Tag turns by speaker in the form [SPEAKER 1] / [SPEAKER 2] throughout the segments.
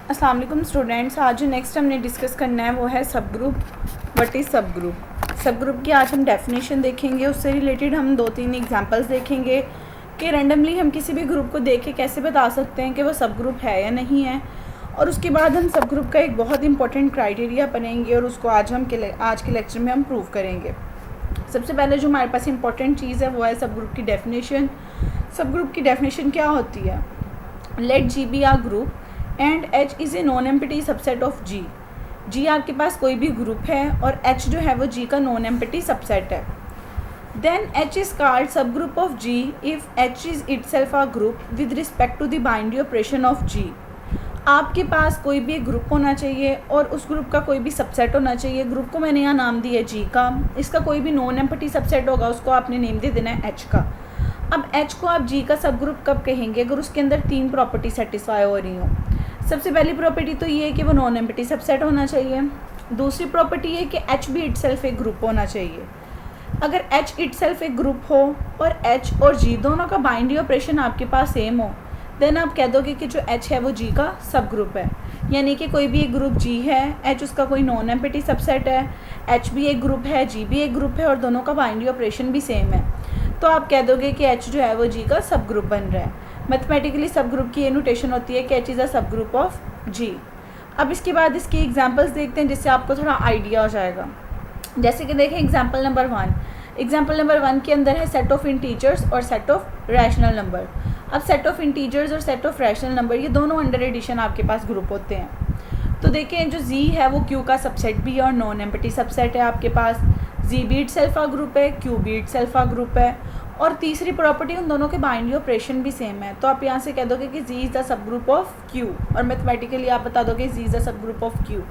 [SPEAKER 1] अस्सलाम वालेकुम स्टूडेंट्स। आज जो नेक्स्ट हमने डिस्कस करना है वो है सब ग्रुप। व्हाट इज़ सब ग्रुप? सब ग्रुप की आज हम डेफिनेशन देखेंगे, उससे रिलेटेड हम 2-3 एग्जांपल्स देखेंगे कि रैंडमली हम किसी भी ग्रुप को देख के कैसे बता सकते हैं कि वो सब ग्रुप है या नहीं है। और उसके बाद हम सब ग्रुप का एक बहुत इंपॉर्टेंट क्राइटेरिया पढ़ेंगे और उसको आज के लेक्चर में हम प्रूव करेंगे। सबसे पहले जो हमारे पास इंपॉर्टेंट चीज़ है वो है सब ग्रुप की डेफिनेशन। सब ग्रुप की डेफिनेशन क्या होती है? Let G be a group and H is a non empty subset of G. G आपके पास कोई भी ग्रुप है और एच जो है वो जी का नॉन एम्प्टी सबसेट है। Then H is called subgroup of G if H is itself a group with respect to the binary operation of G. आपके पास कोई भी एक ग्रुप होना चाहिए और उस ग्रुप का कोई भी सबसेट होना चाहिए। ग्रुप को मैंने यहाँ नाम दिया है जी का, इसका कोई भी नॉन एम्प्टी सबसेट होगा उसको आपने नेम दे देना है एच का। अब एच को आप जी का सब ग्रुप कब कहेंगे? अगर उसके अंदर 3 प्रॉपर्टी सेटिस्फाई हो रही हो। सबसे पहली प्रॉपर्टी तो ये है कि वो नॉन एम्प्टी सबसेट होना चाहिए। दूसरी प्रॉपर्टी ये है कि एच भी इटसेल्फ एक ग्रुप होना चाहिए। अगर एच इटसेल्फ एक ग्रुप हो और एच और जी दोनों का बाइनरी ऑपरेशन आपके पास सेम हो, देन आप कह दोगे कि जो एच है वो जी का सब ग्रुप है। यानी कि कोई भी एक ग्रुप जी है, एच उसका कोई नॉन एम्प्टी सबसेट है, एच भी एक ग्रुप है, जी भी एक ग्रुप है और दोनों का बाइनरी ऑपरेशन भी सेम है, तो आप कह दोगे कि एच जो है वो जी का सब ग्रुप बन रहा है। मैथमेटिकली सब ग्रुप की ये नोटेशन होती है कि H is a subgroup of जी। अब इसके बाद इसकी एग्जांपल्स देखते हैं जिससे आपको थोड़ा आइडिया हो जाएगा। जैसे कि देखें एग्जांपल नंबर 1। एग्जांपल नंबर 1 के अंदर है सेट ऑफ इंटीजर्स और सेट ऑफ रैशनल नंबर। अब सेट ऑफ इंटीजर्स और सेट ऑफ रैशनल नंबर ये दोनों अंडर एडिशन आपके पास ग्रुप होते हैं। तो देखें जो जी है वो क्यू का सबसेट भी है और नॉन एम्प्टी सबसेट है आपके पास। जी भी इटसेल्फ अ ग्रुप है, क्यू भी इटसेल्फ अ ग्रुप है। और तीसरी प्रॉपर्टी उन दोनों के बाइनरी ऑपरेशन भी सेम है, तो आप यहाँ से कह दोगे कि G is the subgroup of Q और मैथमेटिकली आप बता दोगे G is the subgroup of Q.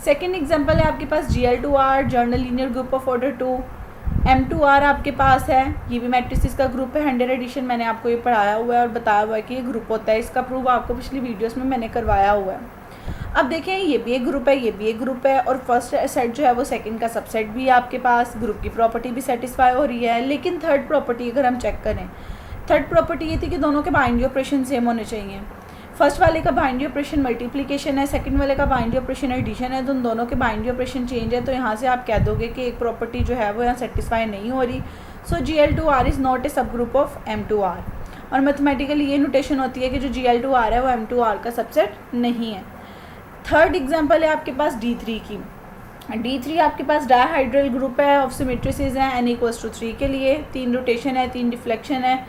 [SPEAKER 1] Second example है आपके पास GL2R general linear group of order 2। M2R आपके पास है, ये भी मैट्रिसेस का ग्रुप है। अंडर एडिशन मैंने आपको ये पढ़ाया हुआ है और बताया हुआ है कि ये ग्रुप होता है। इसका प्रूफ आपको पिछली वीडियोस में मैंने करवाया हुआ है। अब देखें ये भी एक ग्रुप है, ये भी एक ग्रुप है और फर्स्ट सेट जो है वो सेकंड का सबसेट भी है आपके पास। ग्रुप की प्रॉपर्टी भी सेटिस्फाई हो रही है। लेकिन थर्ड प्रॉपर्टी अगर हम चेक करें, थर्ड प्रॉपर्टी ये थी कि दोनों के बाइनरी ऑपरेशन सेम होने चाहिए। फर्स्ट वाले का बाइनरी ऑपरेशन मल्टीप्लिकेशन है, सेकंड वाले का बाइनरी ऑपरेशन एडिशन है, तो उन दोनों के बाइनरी ऑपरेशन चेंज है। तो यहाँ से आप कह दोगे कि एक प्रॉपर्टी जो है वो यहाँ सेटिस्फाई नहीं हो रही। सो GL2R इज़ नॉट ए सब ग्रुप ऑफ M2R। और मैथमेटिकली ये नोटेशन होती है कि जो GL2R है वो M2R का सबसेट नहीं है। थर्ड एग्जांपल है आपके पास D3 की। D3 आपके पास डायहाइड्रल ग्रुप है ऑफ सिमेट्रिसेस हैं n=3 के लिए। 3 रोटेशन है, 3 डिफ्लेक्शन है।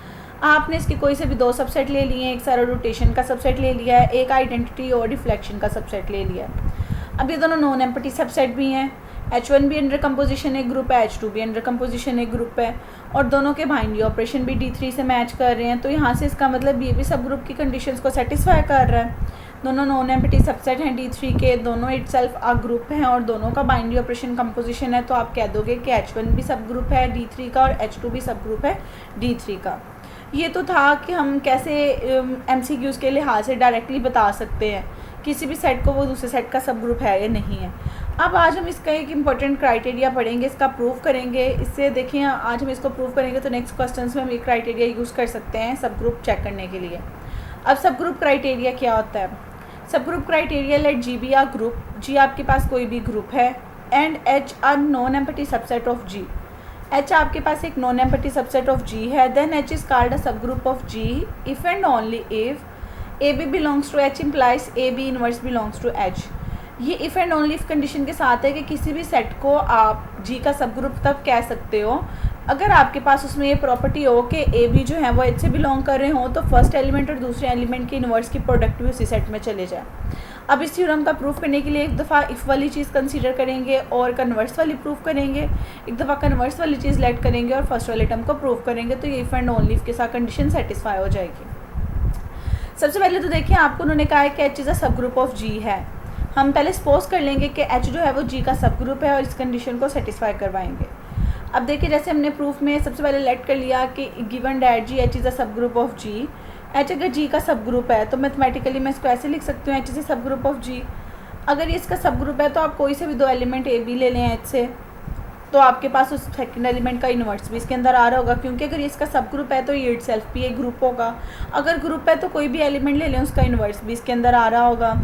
[SPEAKER 1] आपने इसके कोई से भी 2 सबसेट ले लिए हैं, एक सारा रोटेशन का सबसेट ले लिया है, एक आइडेंटिटी और डिफ्लेक्शन का सबसेट ले लिया है। अब ये दोनों नॉन एम्प्टी सबसेट भी हैं। H1 भी अंडर कंपोजिशन एक ग्रुप है, H2 भी अंडर कंपोजिशन एक ग्रुप है और दोनों के बाइनरी ऑपरेशन भी D3 से मैच कर रहे हैं। तो यहाँ से इसका मतलब ये भी सब ग्रुप की कंडीशंस को सेटिस्फाई कर रहा है। दोनों नॉन एम्प्टी सबसेट हैं D3 के, दोनों इटसेल्फ अ ग्रुप हैं और दोनों का बाइनरी ऑपरेशन कंपोजिशन है। तो आप कह दोगे कि H1 भी सब ग्रुप है D3 का और H2 भी सब ग्रुप है D3 का। ये तो था कि हम कैसे MCQs के लिहाज से डायरेक्टली बता सकते हैं किसी भी सेट को वो दूसरे सेट का सब ग्रुप है या नहीं है। अब आज हम इसका एक इम्पॉर्टेंट क्राइटेरिया पढ़ेंगे, इसका प्रूफ करेंगे। इससे देखिए आज हम इसको प्रूफ करेंगे तो नेक्स्ट क्वेश्चंस में हम ये क्राइटेरिया यूज़ कर सकते हैं सब ग्रुप चेक करने के लिए। अब सब ग्रुप क्राइटेरिया क्या होता है? Subgroup criteria let G be a group. G आपके पास कोई भी ग्रुप है and H are non empty subset of G. H आपके पास एक non empty subset of G है। Then H is called a subgroup of G if and only if a B belongs to H implies a b inverse belongs to H. ये if and only if condition के साथ है कि किसी भी set को आप जी का सब ग्रुप तब कह सकते हो अगर आपके पास उसमें ये प्रॉपर्टी हो कि ए बी जो है वो एच से बिलोंग कर रहे हो, तो फर्स्ट एलिमेंट और दूसरे एलिमेंट के इनवर्स की प्रोडक्ट भी उसी सेट में चले जाए। अब इस थ्योरम का प्रूफ करने के लिए एक दफ़ा इफ़ वाली चीज़ कंसीडर करेंगे और कन्वर्स वाली प्रूफ करेंगे, एक दफ़ा कन्वर्स वाली चीज़ लेट करेंगे और फर्स्ट वाले टर्म को प्रूफ करेंगे। तो ये इफ़ एंड ओनली इफ़ के साथ कंडीशन सेटिस्फाई हो जाएगी। सबसे पहले तो देखिए आपको उन्होंने कहा है कि H is a subgroup of G है। हम पहले सपोज कर लेंगे कि एच जो है वो जी का सब ग्रुप है और इस कंडीशन को सेटिस्फाई करवाएंगे। अब देखिए जैसे हमने प्रूफ में सबसे पहले लेट कर लिया कि given that ji H is a subgroup of G. H अगर जी का सब ग्रुप है तो मैथमेटिकली मैं इसको ऐसे लिख सकती हूँ H is a subgroup of जी। अगर ये इसका सब ग्रुप है तो आप कोई से भी 2 एलिमेंट ए बी ले लें एच से, तो आपके पास उस सेकंड एलिमेंट का इन्वर्स भी इसके अंदर आ रहा होगा, क्योंकि अगर ये इसका सब ग्रुप है तो ये इटसेल्फ भी एक ग्रुप होगा। अगर ग्रुप है तो कोई भी एलिमेंट ले लें उसका इन्वर्स भी इसके अंदर आ रहा होगा।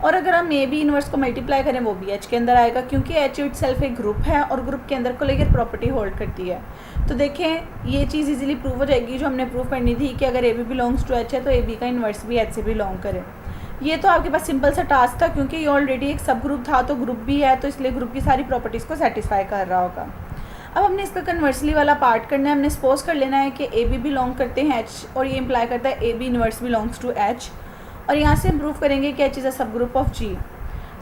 [SPEAKER 1] और अगर हम ए बी इन्वर्स को मल्टीप्लाई करें वो भी एच के अंदर आएगा, क्योंकि एच इट सेल्फ एक ग्रुप है और ग्रुप के अंदर कोलेयर प्रॉपर्टी होल्ड करती है। तो देखें ये चीज़ इजीली प्रूव हो जाएगी जो हमने प्रूव करनी थी कि अगर A B belongs to H है तो ए बी का इन्वर्स भी एच से बिलोंग करे। ये तो आपके पास सिंपल सा टास्क था, क्योंकि ये ऑलरेडी एक सब ग्रुप था तो ग्रुप भी है, तो इसलिए ग्रुप की सारी प्रॉपर्टीज़ को सेटिस्फाई कर रहा होगा। अब हमने इसका कन्वर्सली वाला पार्ट करना है। हमने सपोज कर लेना है कि ए बी बिलोंग करते हैं एच, और ये इम्प्लाई करता है A B inverse belongs to H, और यहाँ से हम प्रूव करेंगे कि H is a subgroup of जी।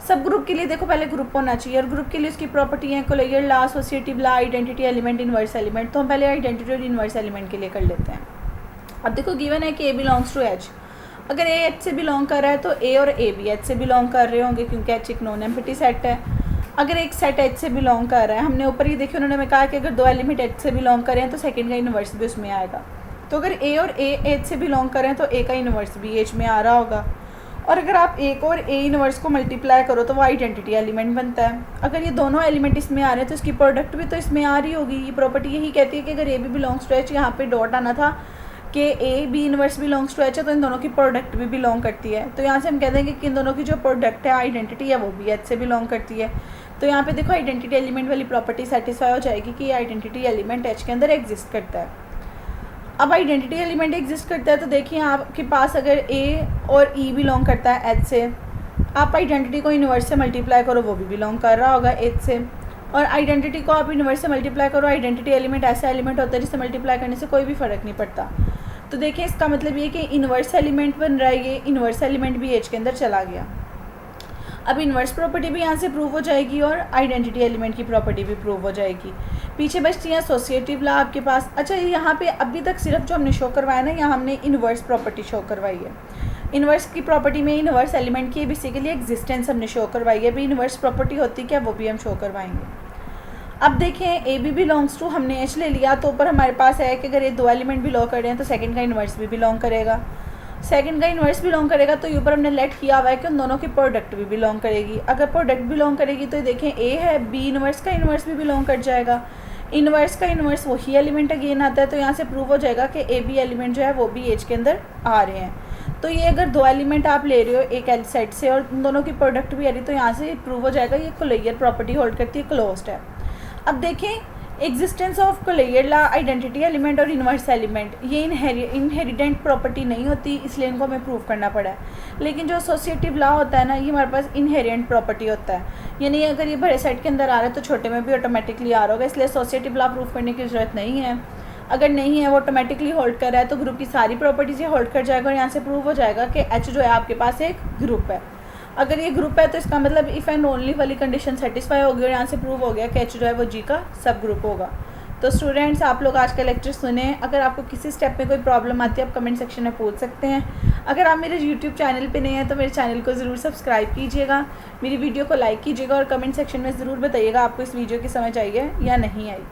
[SPEAKER 1] सब ग्रुप के लिए देखो पहले ग्रुप होना चाहिए, और ग्रुप के लिए उसकी प्रॉपर्टी है closure law, associative law, identity element, inverse element. तो हम पहले आइडेंटिटी और इन्वर्स एलिमेंट के लिए कर लेते हैं। अब देखो गिवन है कि ए बिलोंग्स टू एच, अगर ए एच से बिलोंग कर रहा है तो ए और ए बी एच से बिलोंग कर रहे होंगे, क्योंकि एच एक नॉन एम्प्टी सेट है। अगर एक सेट एच से बिलोंग कर रहा है, हमने ऊपर ही देखिए उन्होंने कहा कि अगर दो एलिमेंट एच से बिलोंग करें तो सेकंड का इन्वर्स भी उसमें आएगा। तो अगर ए और ए एच से बिलोंग करें तो ए का इन्वर्स भी एच में आ रहा होगा, और अगर आप ए को और ए इन्वर्स को मल्टीप्लाई करो तो वो आइडेंटिटी एलिमेंट बनता है। अगर ये दोनों एलिमेंट इसमें आ रहे हैं तो इसकी प्रोडक्ट भी तो इसमें आ रही होगी। ये प्रॉपर्टी यही कहती है कि अगर A B belongs to H, यहाँ पे डॉट आना था कि A B inverse belongs to H है, तो इन दोनों की प्रोडक्ट भी बिलोंग करती है। तो यहाँ से हम कह देंगे कि इन दोनों की जो प्रोडक्ट है आइडेंटिटी है वो भी एच से बिलोंग करती है। तो यहाँ पे देखो आइडेंटिटी एलिमेंट वाली प्रॉपर्टी सेटिस्फाई हो जाएगी कि आइडेंटिटी एलिमेंट एच के अंदर एग्जिस्ट करता है। अब आइडेंटिटी एलिमेंट एग्जिस्ट करता है तो देखिए आपके पास अगर ए और ई बिलोंग करता है एच से, आप आइडेंटिटी को इन्वर्स से मल्टीप्लाई करो वो भी बिलोंग कर रहा होगा एच से, और आइडेंटिटी को आप इन्वर्स से मल्टीप्लाई करो, आइडेंटिटी एलिमेंट ऐसा एलिमेंट होता है जिससे मल्टीप्लाई करने से कोई भी फ़र्क नहीं पड़ता। तो देखिए इसका मतलब ये कि इन्वर्स एलिमेंट बन रहा है, ये इन्वर्स एलिमेंट भी एच के अंदर चला गया। अब इन्वर्स प्रॉपर्टी भी यहाँ से प्रूव हो जाएगी और आइडेंटिटी एलिमेंट की प्रॉपर्टी भी प्रूव हो जाएगी। पीछे बचती है एसोसिएटिव लॉ आपके पास। अच्छा यहाँ पे अभी तक सिर्फ जो हमने शो करवाया ना, यहाँ हमने इन्वर्स प्रॉपर्टी शो करवाई है। इन्वर्स की प्रॉपर्टी में इन्वर्स एलिमेंट की बेसिकली एग्जिस्टेंस हमने शो करवाई है। अभी इन्वर्स प्रॉपर्टी होती क्या वो भी हम शो करवाएंगे। अब देखें ए बी बिलोंग्स टू, हमने एच ले लिया तो ऊपर हमारे पास है कि अगर ये दो एलिमेंट बिलोंग कर रहे हैं तो सेकंड का इन्वर्स भी बिलोंग करेगा। सेकंड का इन्वर्स बिलोंग करेगा तो ऊपर हमने लेट किया हुआ है कि उन दोनों की प्रोडक्ट भी बिलोंग करेगी। अगर प्रोडक्ट बिलोंग करेगी तो देखें ए है, बी इन्वर्स का इन्वर्स भी बिलोंग कर जाएगा। इन्वर्स का इन्वर्स वही एलिमेंट अगेन आता है, तो यहाँ से प्रूव हो जाएगा कि ए बी एलिमेंट जो है वो भी एच के अंदर आ रहे हैं। तो ये अगर दो एलिमेंट आप ले रहे हो एक एल सेट से और उन दोनों की प्रोडक्ट भी आ रही, तो यहाँ से प्रूव हो जाएगा ये कोलेयर प्रॉपर्टी होल्ड करती है, क्लोज्ड है। अब देखें existence of closure law, identity element और इन्वर्स एलिमेंट ये इनहेरिडेंट प्रॉपर्टी नहीं होती, इसलिए इनको हमें प्रूव करना पड़ा है। लेकिन जो एसोसिएटिव लॉ होता है ना, ये हमारे पास इनहेरेंट प्रॉपर्टी होता है, यानी अगर ये बड़े सेट के अंदर आ रहा है तो छोटे में भी ऑटोमेटिकली आ रहा होगा, इसलिए एसोसिएटिव लॉ प्रूव करने की ज़रूरत नहीं है। अगर नहीं है वो ऑटोमेटिकली होल्ड कर रहा है तो ग्रुप की सारी प्रॉपर्टीज ये होल्ड कर जाएगा, और यहाँ से प्रूव हो जाएगा कि एच जो है आपके पास एक ग्रुप है। अगर ये ग्रुप है तो इसका मतलब इफ़ एंड ओनली वाली कंडीशन सेटिस्फाई होगी, और यहाँ से प्रूव हो गया कि एच जो है वो जी का सब ग्रुप होगा। तो स्टूडेंट्स आप लोग आज का लेक्चर सुने। अगर आपको किसी स्टेप में कोई प्रॉब्लम आती है आप कमेंट सेक्शन में पूछ सकते हैं। अगर आप मेरे यूट्यूब चैनल पे नए हैं तो मेरे चैनल को ज़रूर सब्सक्राइब कीजिएगा, मेरी वीडियो को लाइक कीजिएगा, और कमेंट सेक्शन में ज़रूर बताइएगा आपको इस वीडियो की समझ आई है या नहीं आई।